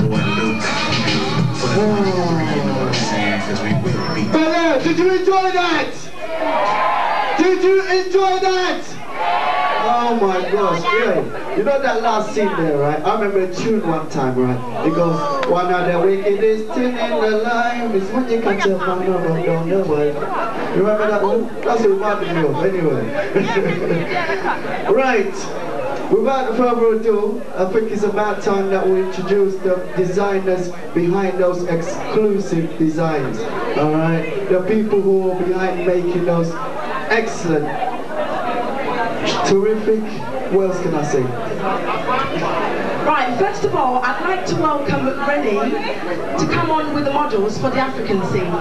boy Luke for the line 3, you know what I'm saying? Cause we will be. Bel-Air, did you enjoy that? Did you enjoy that? Oh my gosh, yeah. You know that last scene there, right? I remember a tune one time, right? It goes, one of the wickedest thing in the life is when you catch a man don't know what. You remember that one? That's what reminded me of, anyway. Right. Without further ado, I think it's about time that we introduce the designers behind those exclusive designs. Alright? The people who are behind making those excellent, terrific, what else can I say? Right, first of all, I'd like to welcome Rennie to come on with the models for the African scene.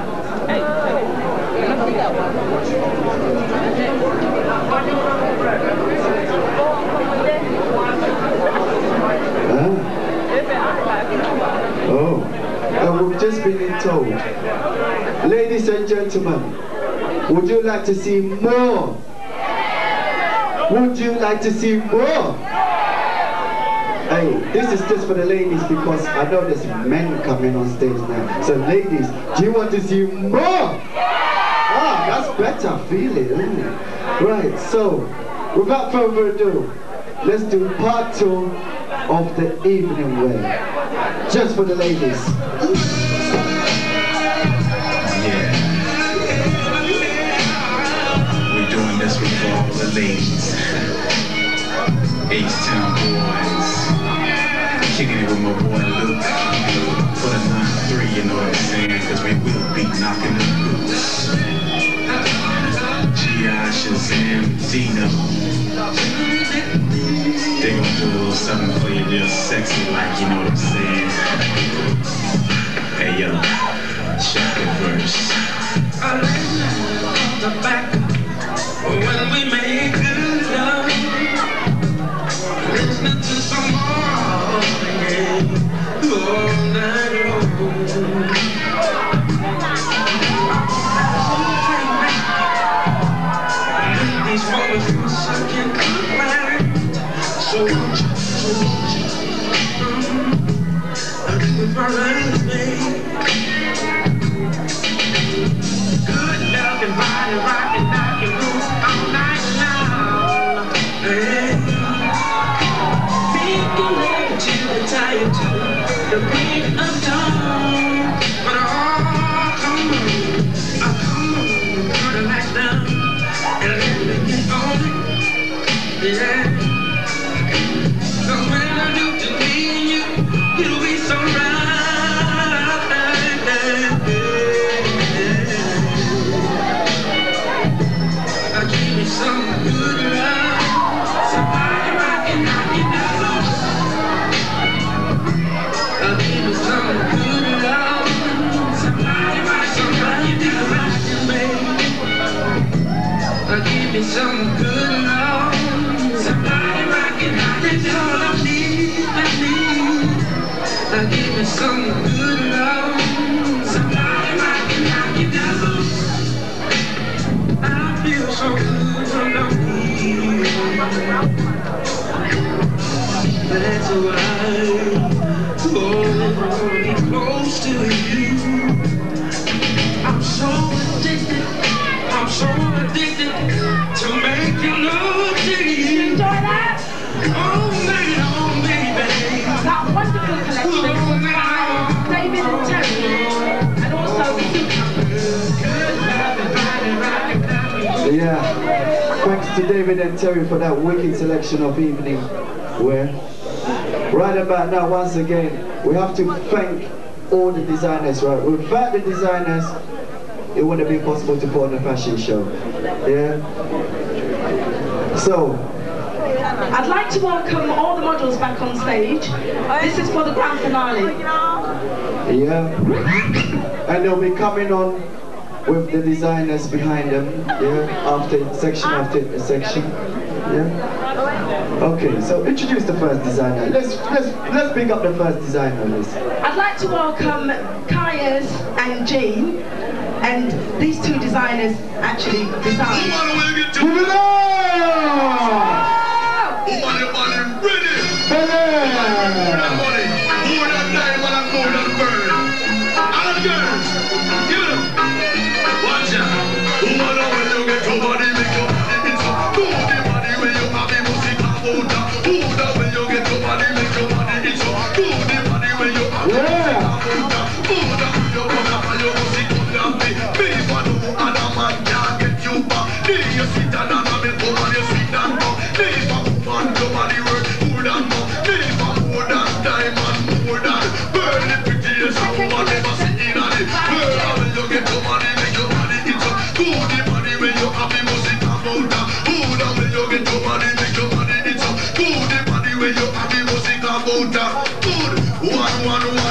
Oh, we've just been told. Ladies and gentlemen, would you like to see more? Would you like to see more? Hey, this is just for the ladies because I know there's men coming on stage now. So ladies, do you want to see more? Ah, that's better, feel it, isn't it? Right, so, without further ado, let's do part 2 of the evening wear. Just for the ladies. This one for all the ladies, H-Town boys, kicking it with my boy Luke, for the 9-3, you know what I'm saying, cause we will be knocking the boots. G.I. Shazam, Dino, they gon' do a little something for you real sexy like, you know what I'm saying. Hey yo, check the verse. I like the back. When we make good love, listening to some more, all night long. These moments I can't come back. So I'll do it for me. Good love and body rocking, knocking roots. Tired to the beat of dawn, but oh, come on, put a light down and let me get on it, yeah. 'Cause when I do to me and you, it'll be so right. Give me some good love, somebody rockin', knockin' down. Give me some good love, somebody do rockin', baby. Give me some good love, somebody rockin', that's all I need. Give me some good love, somebody rockin', knockin' down. I feel so good when I'm here. That's alright. Oh, close to you. I'm so addicted to making love to you. Did you enjoy that? Oh man, baby. That wonderful collection by David and Terry, and also the Yeah, thanks to David and Terry for that wicked selection of evening wear. Right about now, once again, we have to thank all the designers, right? Without the designers, it wouldn't be possible to put on a fashion show. Yeah? So, I'd like to welcome all the models back on stage. This is for the grand finale. yeah. And they'll be coming on with the designers behind them, yeah, after section. Yeah. Okay, so introduce the first designer. Let's pick up the first designer list. I'd like to welcome Kayas and Jean, and these two designers actually designed. Bel-Air! about good. One,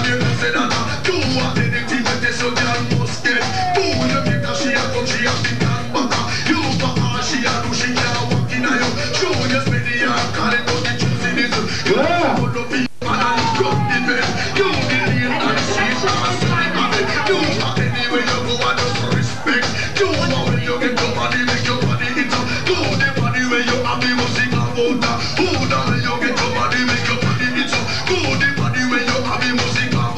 you know say that. Do what anything that is so girl must get. Fool, you think that she a come, she a big and butter. You for her, she a do, she can't walk in a you. Show you spend the yard, call it, but the truth in it. You know the people and I got the bed. You believe that she has money. You for anywhere you go, I don't respect. You want when you get your money, make your money hit up. Do the money where you have the music about. Who the way you get your money, make your money hit up. Do the money where you have the music about.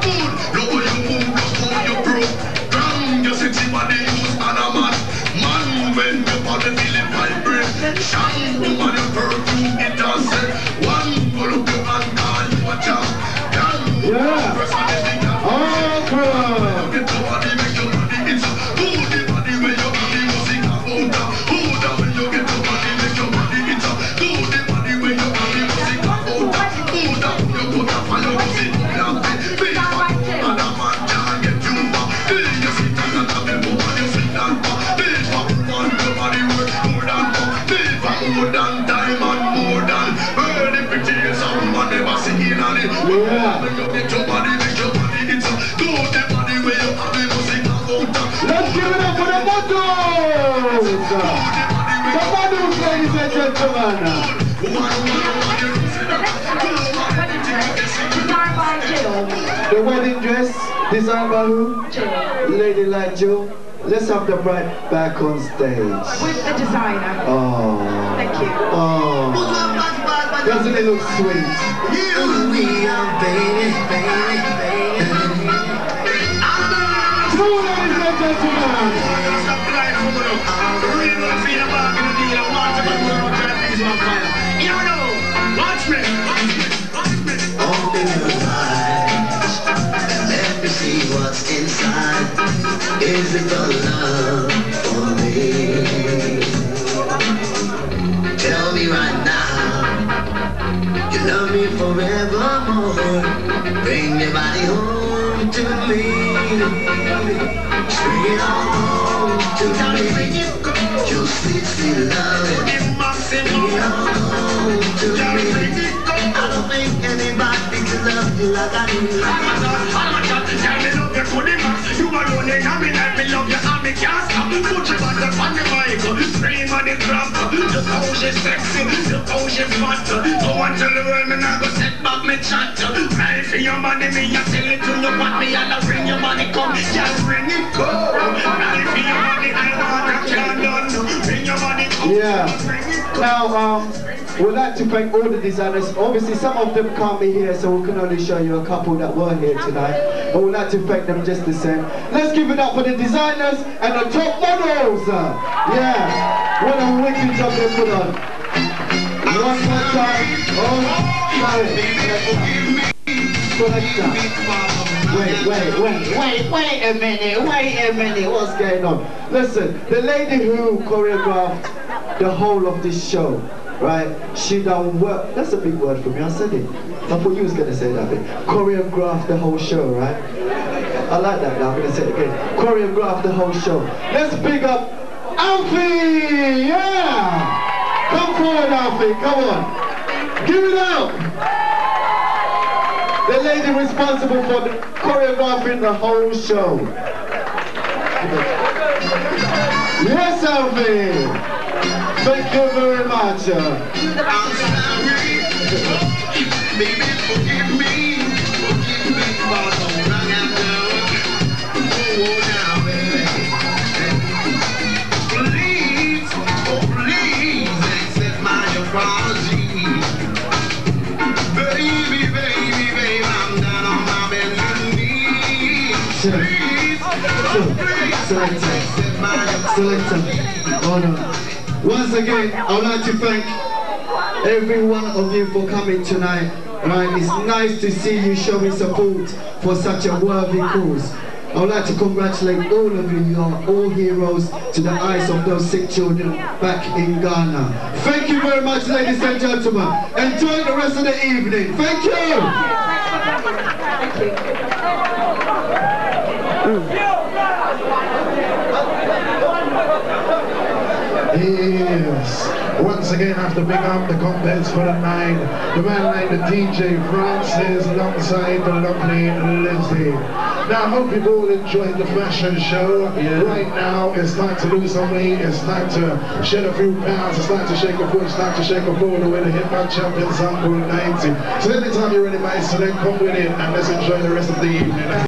Good, know how you move, know how you broke. Wrong, you sexy body use and a man. Man, when your body feeling vibrate. Shine, woman, your perfume, it does say. One, go look you and call you a job. Yeah. Oh, girl. Get your body, make your body hit up. Do the body where you have the music about. Who the way you get your body, make your body hit up. Do the body where you have the music about. Who the way you put up on your music. More than diamond, more than burning pretty someone never seen on it. Yeah. When you get your body, make your body it's do the body where you have the music about. Let's give it up for the models! The models, ladies and gentlemen. Designed by Jill. The wedding dress, designed by who? Jill. Lady like Jill. Let's have the bride back on stage. With the designer. Oh. Thank you. Oh. Doesn't it look sweet? You me up, baby, baby, baby. True, ladies and gentlemen. Stop lying for me now. Really don't feel a bag in the deal. I want to go around and these on fire. You know, watch me, watch me, watch me. Open your eyes, let me see what's inside. Is it the love for me? Tell me right now, you love me forevermore. Bring your body home to me. Bring it all home to me. Your sweet, sweet love. Bring it all home to me. I don't think anybody can love you like I do. You alone in me, let me love you and me can't stop. Put your body on the mic, scream on the crap. Just how she sexy, just how she fat. Go and tell the world me now go set back me chat. Cry for your money, me I tell it to you what me and I bring your money come. Just bring it go. Cry for your money, I want to can't done. Bring your money come. Yeah. Now, we'd like to thank all the designers. Obviously, some of them can't be here, so we can only show you a couple that were here tonight. But we'd like to thank them just the same. Let's give it up for the designers and the top models. Yeah, what a wicked job they put on. One more time. Oh, sorry. Wait a minute. What's going on? Listen, the lady who choreographed the whole of this show, right? She done work. That's a big word for me. I said it. I thought you was gonna say that bit. Choreographed the whole show, right? I like that. Now I'm gonna say it again. Choreographed the whole show. Let's big up Alfie. Yeah. Come forward, Alfie. Come on. Give it up. The lady responsible for the choreographing the whole show. Yes, Alfie. Thank you very much. I'm sorry, baby, forgive me for so long after. Oh, now, baby. Please, oh please, accept my apology. Baby, I'm down on my bending knees. Please, oh please, accept my apology. Hold on. Once again, I would like to thank every one of you for coming tonight. Right, it's nice to see you showing support for such a worthy cause. I would like to congratulate all of you. You are all heroes to the eyes of those sick children back in Ghana. Thank you very much, ladies and gentlemen. Enjoy the rest of the evening. Thank you. Thank you. Yes. Once again, I have to big up the compets for the night. The man named the DJ Francis alongside the lovely Lizzie. Now, I hope you've all enjoyed the fashion show. Right now, it's time to lose some weight. It's time to shed a few pounds. It's time to shake a foot. It's time to shake a floor the way the hip hop champions are 90. So anytime you're ready, mate, so then come with it and let's enjoy the rest of the evening.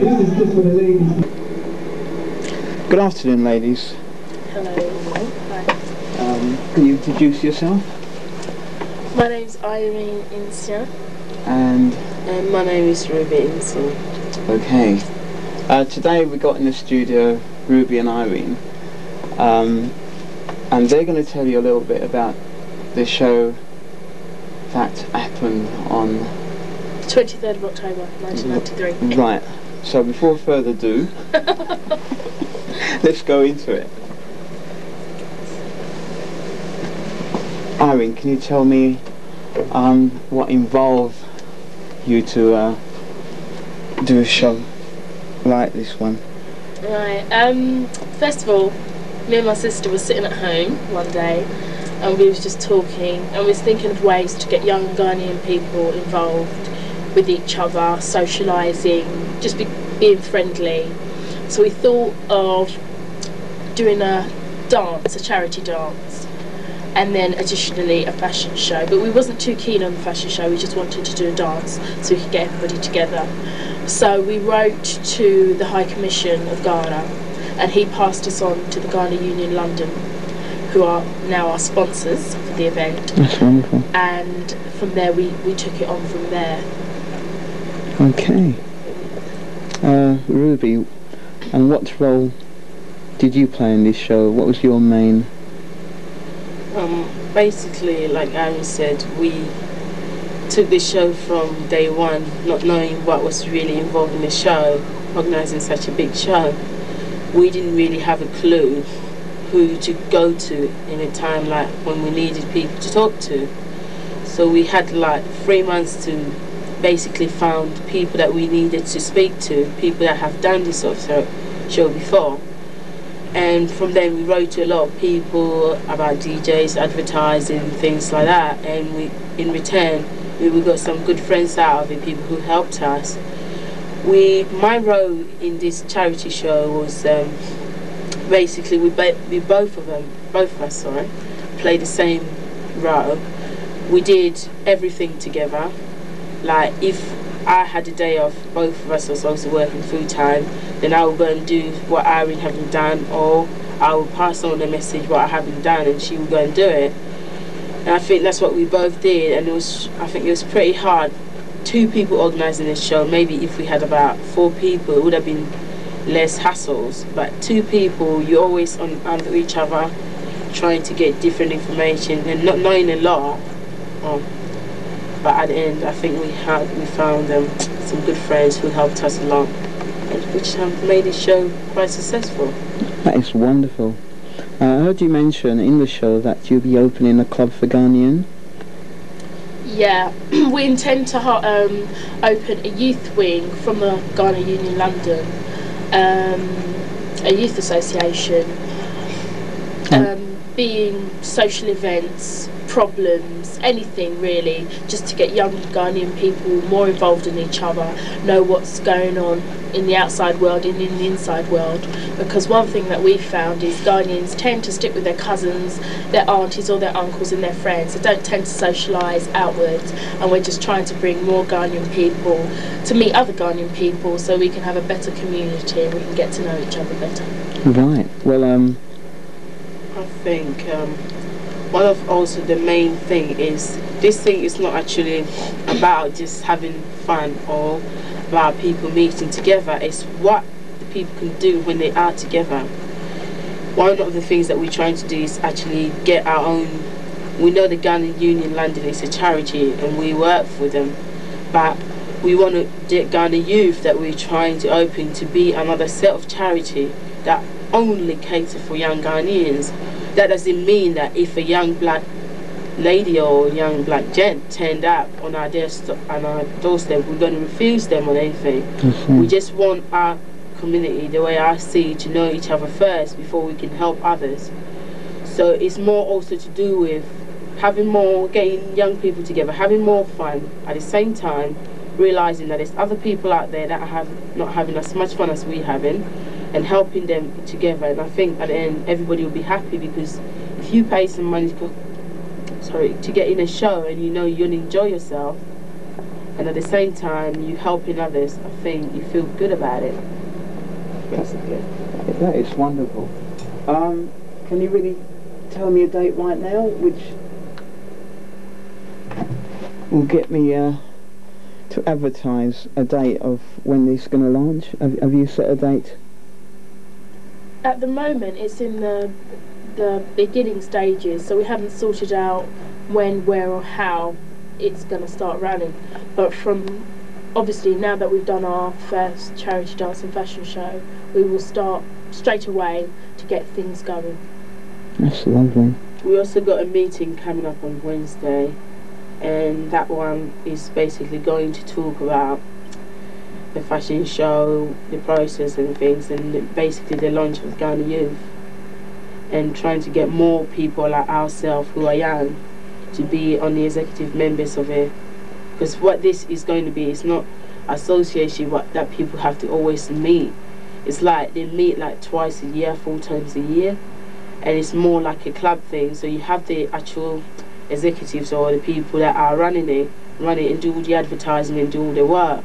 This is just for the ladies. Good afternoon, ladies. Hello. Hi. Can you introduce yourself? My name's Irene Insya. And my name is Ruby Insya. okay. Today we got in the studio Ruby and Irene, and they're going to tell you a little bit about the show that happened on 23rd of October 1993. Right. So before further ado, let's go into it. Irene, can you tell me what involved you to do a show like this one? Right. First of all, me and my sister were sitting at home one day, and we was just talking, and we was thinking of ways to get young Ghanaian people involved with each other, socialising, just being friendly. So we thought of doing a dance, a charity dance, and then additionally a fashion show. But we wasn't too keen on the fashion show, we just wanted to do a dance so we could get everybody together. So we wrote to the High Commission of Ghana, and he passed us on to the Ghana Union London, who are now our sponsors for the event. That's wonderful. And from there we took it on from there. Okay. Ruby, and what role did you play in this show? What was your main? Basically, like Aaron said, we took the show from day one, not knowing what was really involved in the show, organising such a big show. We didn't really have a clue who to go to in a time like when we needed people to talk to. So we had like 3 months to basically found people that we needed to speak to, people that have done this sort of show before. And from then we wrote to a lot of people about DJs, advertising, things like that, and in return we got some good friends out of it, people who helped us. My role in this charity show was basically both of us played the same role. We did everything together. Like if I had a day off, both of us was also working full time, then I would go and do what Irene hadn't done, or I would pass on the message what I haven't done and she would go and do it. And I think that's what we both did, and I think it was pretty hard. 2 people organising this show. Maybe if we had about 4 people it would have been less hassles, but 2 people, you're always under each other trying to get different information and not knowing a lot. But at the end I think we found some good friends who helped us along, which made the show quite successful. That is wonderful. I heard you mention in the show that you'll be opening a club for Ghanaian. Yeah, we intend to open a youth wing from the Ghana Union London, a youth association, being social events, problems, anything really, just to get young Ghanaian people more involved in each other, know what's going on in the outside world and in the inside world. Because one thing that we've found is Ghanaians tend to stick with their cousins, their aunties or their uncles and their friends. They don't tend to socialise outwards, and we're just trying to bring more Ghanaian people to meet other Ghanaian people so we can have a better community and we can get to know each other better. Right, well I think one of also the main thing is this thing is not actually about just having fun or about people meeting together. It's what the people can do when they are together. One of the things that we're trying to do is actually get our own. We know the Ghana Union London is a charity and we work for them, but we want to get Ghana Youth that we're trying to open to be another set of charity that only cater for young Ghanaians. That doesn't mean that if a young black lady or a young black gent turned up on our doorstep, we're going to refuse them or anything. We just want our community, the way I see, to know each other first before we can help others. So it's more also to do with getting young people together, having more fun, at the same time realising that there's other people out there that are not having as much fun as we're having, and helping them together. And I think at the end everybody will be happy, because if you pay some money to get in a show and you know you'll enjoy yourself, and at the same time you helping others, I think you feel good about it, basically. that is wonderful. Can you really tell me a date right now which will get me to advertise a date of when this is going to launch? Have you set a date? At the moment it's in the beginning stages, so we haven't sorted out when, where or how it's going to start running. But from obviously now that we've done our first charity dance and fashion show, we will start straight away to get things going. That's lovely. We also got a meeting coming up on Wednesday, and that one is basically going to talk about the fashion show, the process and things, and basically the launch of Ghana Youth, and trying to get more people like ourselves who are young to be on the executive members of it. Because what this is going to be, it's not association that people have to always meet. It's like they meet like twice a year, 4 times a year, and it's more like a club thing. So you have the actual executives or the people that are running it and do all the advertising and do all the work.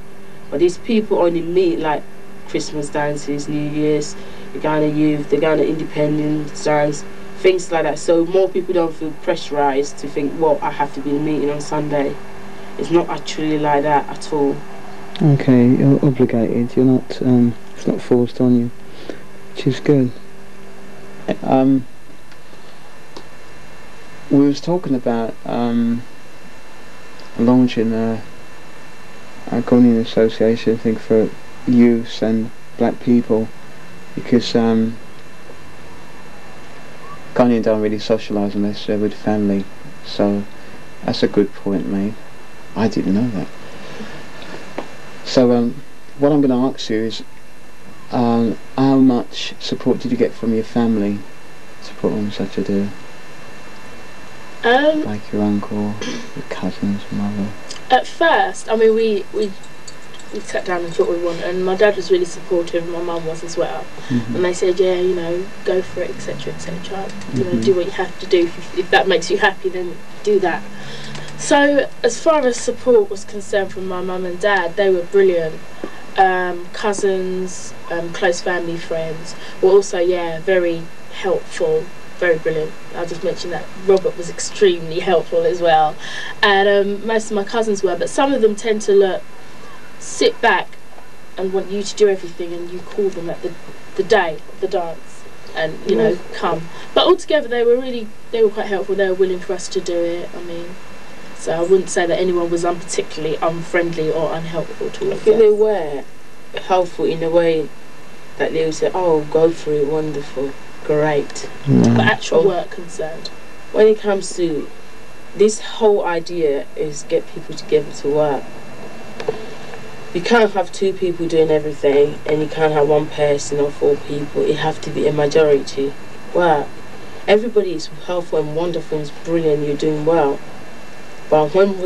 But these people only meet like Christmas dances, New Year's, the Ghana Youth, the Ghana Independence Dance, things like that. So more people don't feel pressurized to think, well, I have to be in a meeting on Sunday. It's not actually like that at all. Okay, you're obligated. You're not. It's not forced on you, which is good. We was talking about launching a Ghanaian association thing for youths and black people, because Ghanaians don't really socialise unless they're with family. So that's a good point, mate. I didn't know that. So what I'm going to ask you is, how much support did you get from your family to put on such a do? Like your uncle, your cousins, mother? At first, I mean, we sat down and thought we wanted, and my dad was really supportive, and my mum was as well. And they said, yeah, you know, go for it, etc., etc. You know, do what you have to do. If that makes you happy, then do that. So, as far as support was concerned from my mum and dad, they were brilliant. Cousins, close family friends were also, yeah, very helpful, very brilliant. I'll just mention that Robert was extremely helpful as well, and most of my cousins were, but some of them tend to sit back and want you to do everything, and you call them at the day of the dance, and you know, come. But altogether, they were quite helpful. They were willing for us to do it. I mean, so I wouldn't say that anyone was particularly unfriendly or unhelpful towards us. I think they were helpful in a way that they would say, oh, go for it, wonderful, great. But actual work concerned, when it comes to this whole idea is get people together to work. You can't have two people doing everything, and you can't have one person or four people. It have to be a majority work. Everybody is helpful and wonderful and brilliant, you're doing well. But when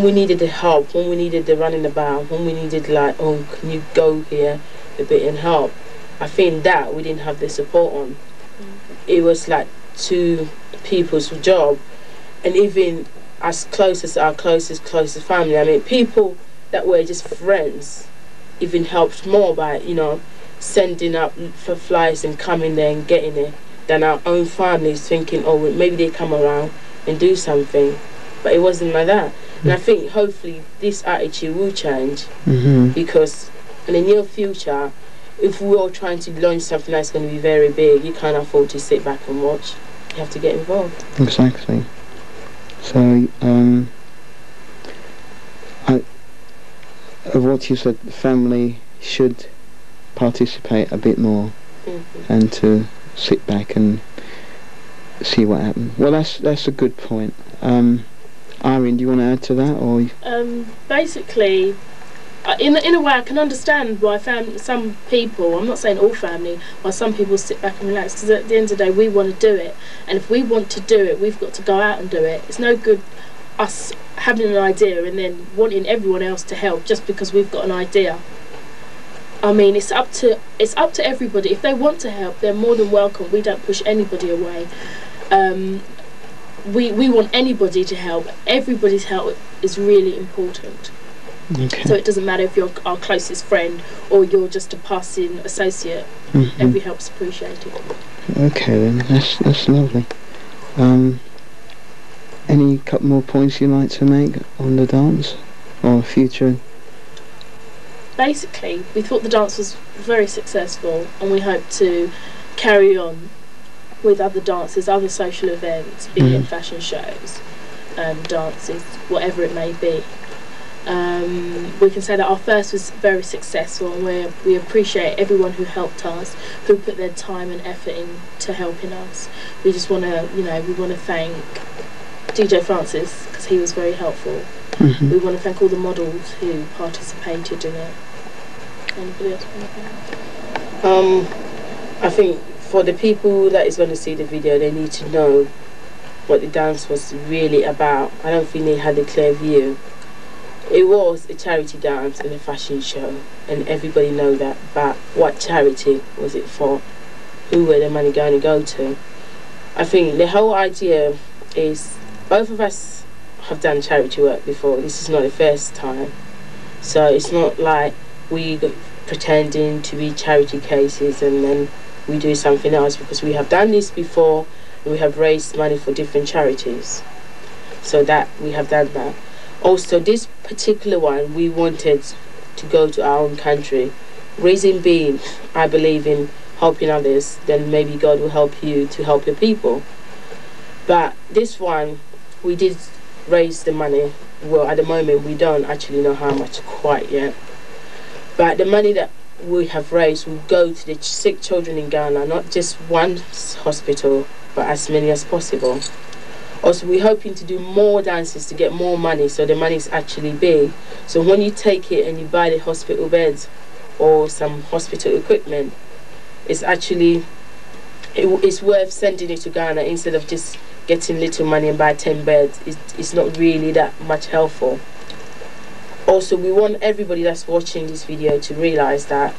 we needed the help, when we needed the running about, when we needed like, oh, can you go here a bit and help? I think that we didn't have the support on. It was like two people's job, and even as close as our closest family. I mean, people that were just friends even helped more by, you know, sending up for flyers and coming there and getting it, than our own families thinking, oh, maybe they come around and do something. But it wasn't like that. And I think hopefully this attitude will change, because in the near future, if we're all trying to launch something that's going to be very big, you can't afford to sit back and watch. You have to get involved. Exactly. So, of what you said, the family should participate a bit more, and to sit back and see what happens. Well, that's a good point. Irene, do you want to add to that, or? Basically, in a way, I can understand why some people, I'm not saying all family, why some people sit back and relax, because at the end of the day, we want to do it, and if we want to do it, we've got to go out and do it. It's no good us having an idea and then wanting everyone else to help just because we've got an idea. I mean, it's up to everybody. If they want to help, they're more than welcome. We don't push anybody away. We want anybody to help. Everybody's help is really important. Okay. So it doesn't matter if you're our closest friend or you're just a passing associate. Every help's appreciated. Okay then, that's lovely. Any couple more points you'd like to make on the dance or future? Basically, we thought the dance was very successful, and we hope to carry on with other dances, other social events, be it fashion shows, dances, whatever it may be. We can say that our first was very successful, and we appreciate everyone who helped us, who put their time and effort into helping us. We just want to, we want to thank DJ Francis, because he was very helpful. We want to thank all the models who participated in it. Anybody else want to thank? I think for the people that is going to see the video, they need to know what the dance was really about. I don't think they had a clear view. It was a charity dance and a fashion show, and everybody know that, but what charity was it for? Who were the money going to go to? I think the whole idea is, both of us have done charity work before. This is not the first time, so it's not like we pretending to be charity cases and then we do something else, because we have done this before and we have raised money for different charities, so that we have done that. Also, this particular one, we wanted to go to our own country. Reason being, I believe in helping others, then maybe God will help you to help your people. But this one, we did raise the money. Well, at the moment, we don't actually know how much quite yet. But the money that we have raised will go to the sick children in Ghana, not just one hospital, but as many as possible. Also, we're hoping to do more dances to get more money, so the money is actually big. So when you take it and you buy the hospital beds, or some hospital equipment, it's actually it's worth sending it to Ghana instead of just getting little money and buy 10 beds. It's not really that much helpful. Also, we want everybody that's watching this video to realize that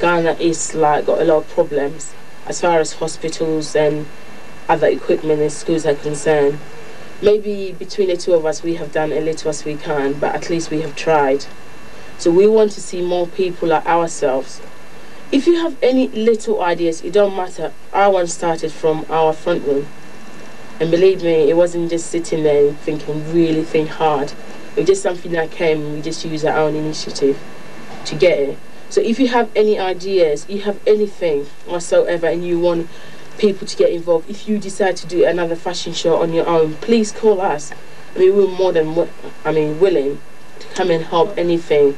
Ghana is got a lot of problems as far as hospitals and other equipment and schools are concerned. Maybe between the two of us we have done a little as we can, but at least we have tried. So we want to see more people like ourselves. If you have any little ideas, it don't matter. Our one started from our front room, and believe me, it wasn't just sitting there and really think hard. It was just something that came, and we just used our own initiative to get it. So if you have any ideas, you have anything whatsoever, and you want people to get involved, if you decide to do another fashion show on your own, please call us. I mean, we're more than willing to come and help anything.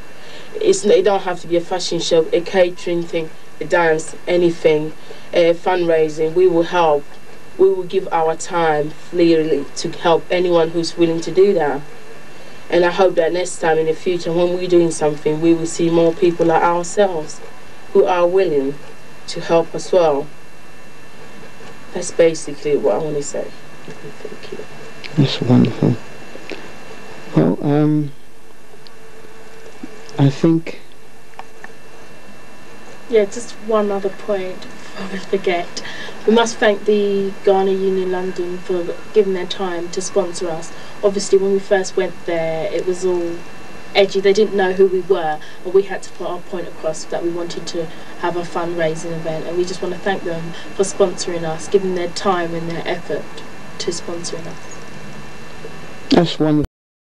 It don't have to be a fashion show, a catering thing, a dance, anything, fundraising. We will help. We will give our time freely to help anyone who's willing to do that. And I hope that next time in the future, when we're doing something, we will see more people like ourselves who are willing to help as well. That's basically what I want to say. Thank you. That's wonderful. Well, I think... Yeah, just one other point before we forget. We must thank the Ghana Union London for giving their time to sponsor us. Obviously, when we first went there, it was all edgy. They didn't know who we were, and we had to put our point across that we wanted to have a fundraising event, and we just want to thank them for sponsoring us, giving their time and their effort to sponsoring us. That's wonderful.